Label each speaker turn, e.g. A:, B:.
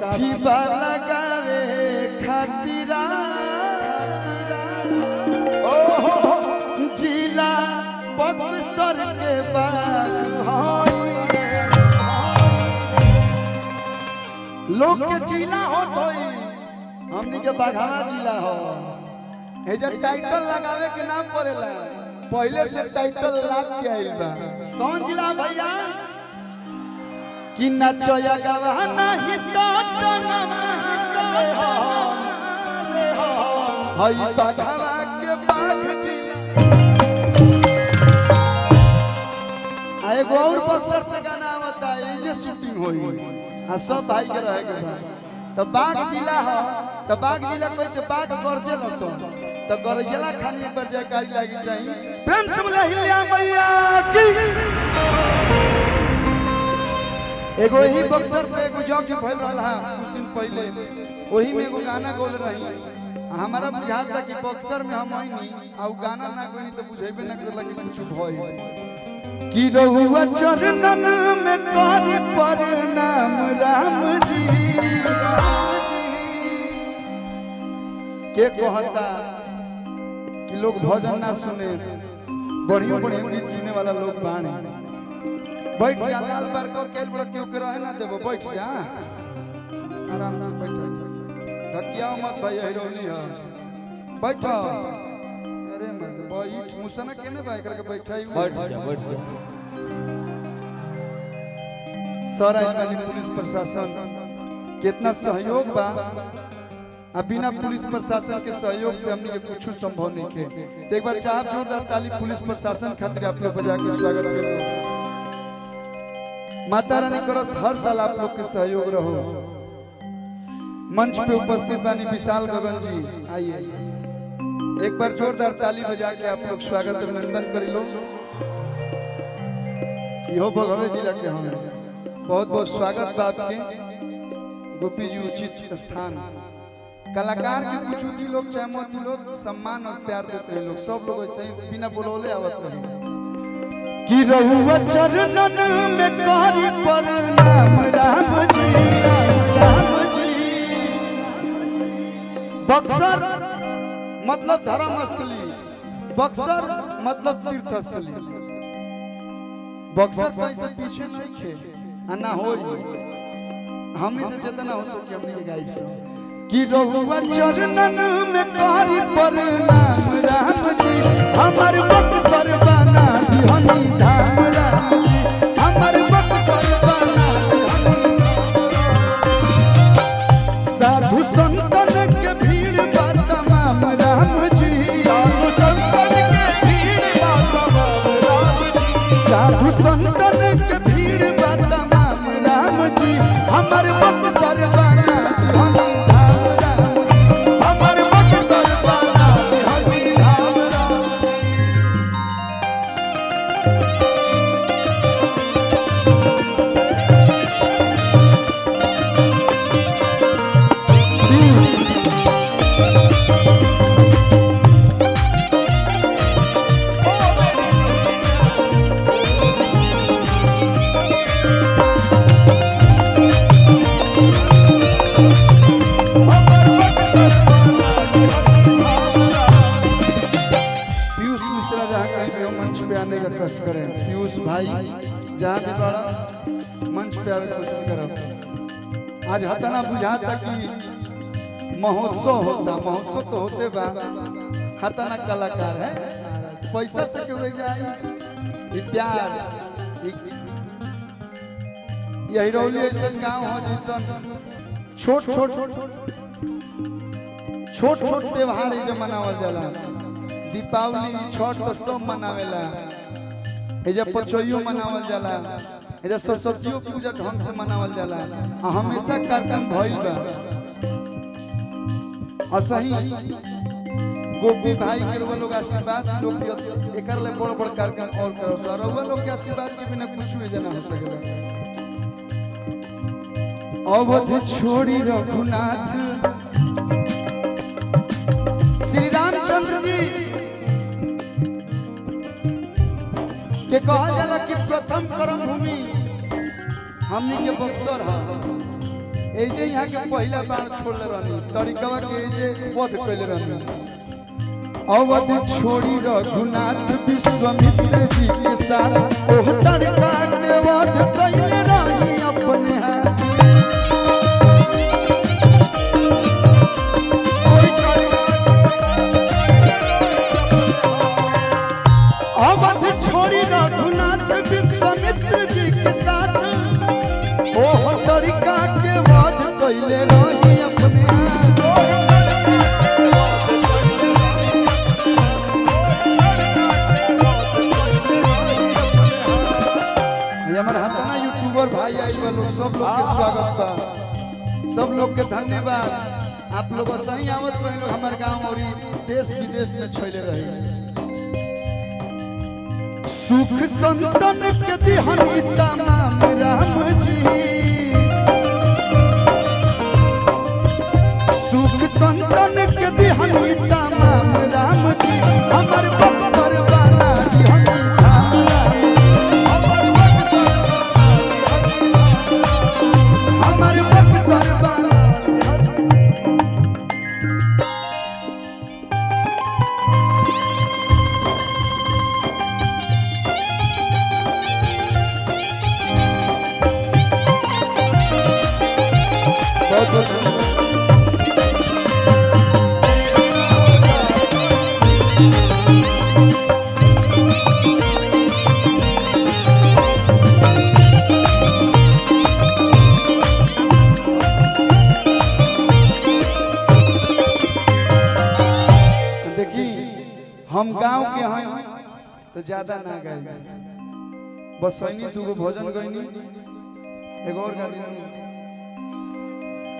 A: काफी लगावे खातिरा जिला बक्सर के लोग के जिला हो तो हमनी के बाघावा जिला हो टाइटल लगावे के नाम पड़ेला पहले से टाइटल लाग के आइल बा कौन जिला भैया कि नचया गवाना ही तो हई बाघावा के बाघ जिला एगो और बक्सर से गाना आवता है जे शूटिंग होई आ सब भाई के रहे के बा तो बाघ जिला हो तो बाघ जिला कैसे बाघ गरजे लसो तो गरजेला खानी एक बार जयकारी लागी चाहिए प्रेम से बोला हिल्या मैया की एगो ही बक्सर पे एगो जॉकी भइल रहला कुछ दिन पहले वही में एगो गाना गोल रही हमारा बुझात था कि बक्सर में हम आईनी आ गाना ना कोनी तो बुझेबे ना करला कि कुछ भइल कि रहुआ चरणन में करी प्रणाम राम जी के कहता कि लोग भजन ना सुने बढ़िया बढ़िया गीत सुनने वाला लोग बाणे बैठ जा लाल बार कर केल बड़ा क्यों के रहे ना देबो बैठ जा आराम से बैठ धकिया मत भाई हिरोनी है बैठ अरे मत बैठ मुसना केने भाई करके बैठाई
B: बैठ जा
A: सारा इनका पुलिस प्रशासन कितना सहयोग बा बिना पुलिस प्रशासन के सहयोग से हमने कुछ संभव नहीं के तो एक बार चाह जोरदार ताली पुलिस प्रशासन खातिर आप लोग बजा के स्वागत करें माता रानी करस हर साल आप लोग के सहयोग रहो मंच पे उपस्थित बानी विशाल गगन जी आइए एक बार जोरदार ताली बजा के आप लोग स्वागत अभिनंदन कर लो यो भगवे जिला के हम बहुत बहुत स्वागत बा आपके गोपी जी उचित स्थान कलाकार के कुछ उठी लोग चाहे मोती लोग सम्मान और प्यार देते हैं लोग सब लोग ऐसे ही बिना बोलौले आवत रहे कि रहुआ चरणन में करी प्रणाम राम जी बक्सर मतलब धर्म स्थली बक्सर मतलब तीर्थ स्थली बक्सर कैसे पीछे नहीं खे ना हो हमनी से जितना हो सके हमनी के गायब से कि रहुआ चरणन में करी प्रणाम राम जी हमर बक्सर बना दिहनी धाम राम जी हमर बक्सर बना साधु संतन के भीड़ बा तमाम राम जी साधु संतन के भीड़ बा तमाम राम जी साधु संतन के भीड़ बा तमाम राम जी हमर बक्सर बना दिहनी पीयूष भाई जहाँ भी बड़ा मंच पे आवे कोशिश करब आज हतना बुझाता कि महोत्सव होता महोत्सव तो होते बा हतना कलाकार है पैसा से क्यों जाए प्यार यही रौली ऐसा गाँव हो जैसन छोट छोट त्योहार जो मनावल जाला दीपावली छठ तो सब मनावेला एजा पचोइयो मनावल जाला एजा सरस्वतियों पूजा ढंग से मनावल जाला हमेशा कार्यक्रम भइल बा असही गोपी भाई के लोग आशीर्वाद लोग एकर ले बड़ बड़ कार्यक्रम और करो रउआ लोग के आशीर्वाद के बिना कुछ भी जना हो सकेला अवध छोड़ी रघुनाथ श्री रामचंद्र जी के कहा जाला कि प्रथम कर्म भूमि हमनी के बक्सर है ए जे यहाँ के पहला बार छोड़ले रहनी तरीकवा के जे वध कइले रहनी अवध छोड़ी रघुनाथ विश्वामित्र जी के साथ ओह तरीका के वध कइले रहनी अपने हाथ अवध छोड़ी रघुनाथ विश्वामित्र जी के साथ ओह तरीका के वध कइले रही अपने हमारे हताना यूट्यूबर भाई आई वालों सब लोग के स्वागत बा सब लोग के धन्यवाद आप लोग सही आवत रहे लोग हमारे गांव और देश विदेश में छोड़े रहे सुख संतन के दिहनी तमाम राम जी सुख संतन के दिहनी तमाम राम जी हमर बक्सर वाला दिहनी हमर बक्सर वाला हम गांव के हैं तो ज्यादा ना गाई बस सैनी दूगो भोजन गईनी एगो और गा दी